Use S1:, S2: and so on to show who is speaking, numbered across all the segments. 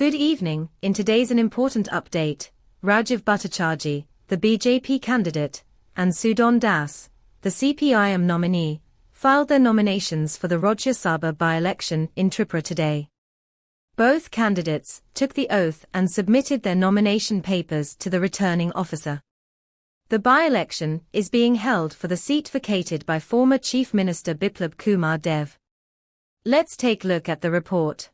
S1: Good evening. In today's an important update, Rajiv Bhattacharjee, the BJP candidate, and Sudhan Das, the CPIM nominee, filed their nominations for the Rajya Sabha by-election in Tripura today. Both candidates took the oath and submitted their nomination papers to the returning officer. The by-election is being held for the seat vacated by former Chief Minister Biplab Kumar Dev. Let's take a look at the report.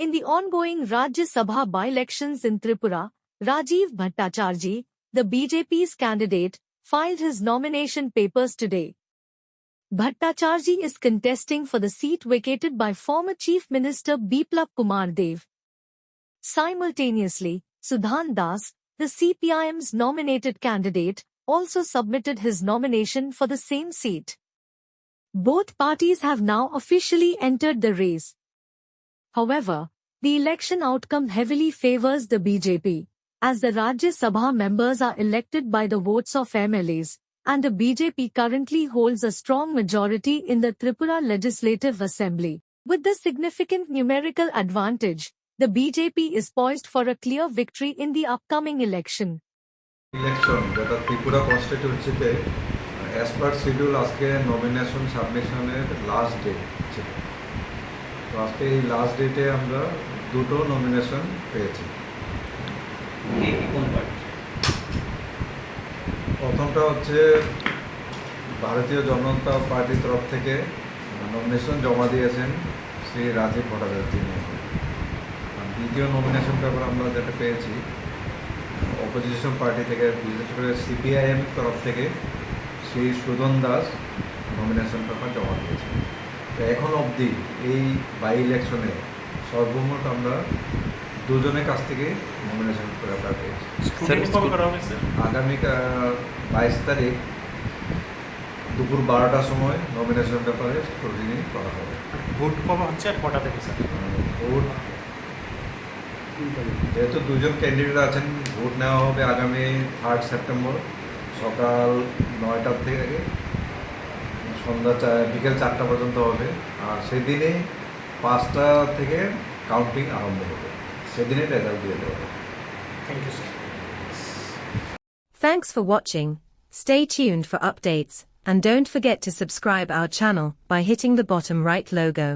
S2: In the ongoing Rajya Sabha by-elections in Tripura, Rajiv Bhattacharjee, the BJP's candidate, filed his nomination papers today. Bhattacharjee is contesting for the seat vacated by former Chief Minister Biplab Kumar Dev. Simultaneously, Sudhan Das, the CPIM's nominated candidate, also submitted his nomination for the same seat. Both parties have now officially entered the race. However, the election outcome heavily favors the BJP, as the Rajya Sabha members are elected by the votes of MLAs, and the BJP currently holds a strong majority in the Tripura Legislative Assembly. With this significant numerical advantage, the BJP is poised for a clear victory in the upcoming election.
S3: Election, that is Tripura constituency, as per schedule, aske nomination submission last date. তো আজকে এই last ডেটে আমরা দুটো nomination পেয়েছি। প্রথমটা হচ্ছে ভারতীয় জনতা পার্টির তরফ থেকে নমিনেশন জমা দিয়েছেন শ্রী রাজীব ভট্টাচার্য। দ্বিতীয় নমিনেশন পেপার আমরা যেটা পেয়েছি অপোজিশন পার্টি থেকে, বিশেষ করে সিপিআইএম তরফ থেকে শ্রী সুধন দাস নমিনেশন পেপার জমা দিয়েছেন। এখন অবধি এই বাই ইলেকশনে সর্বমোট আমরা দুজনের কাছ থেকে নমিনেশন পেপার পেয়েছি। আগামী 22 তারিখ দুপুর 12টার সময় নমিনেশন পেপারে স্ক্রুটিনি করা হবে।
S4: ভোট কবে হচ্ছে আর কটা থেকে স্যার?
S3: ভোট যেহেতু দুজন ক্যান্ডিডেট আছেন, ভোট নেওয়া হবে আগামী 3 সেপ্টেম্বর সকাল 9টা থেকে সন্ধ্যা বিকেল 4টা পর্যন্ত হবে। আর সেদিনে 5টা থেকে কাউন্টিং আরম্ভ হবে, সেদিনে রেজাল্ট দিয়ে দেওয়া হবে।
S4: Thank you sir.
S1: Thanks for watching. Stay tuned for updates, and don't forget to subscribe our channel by hitting the bottom right logo.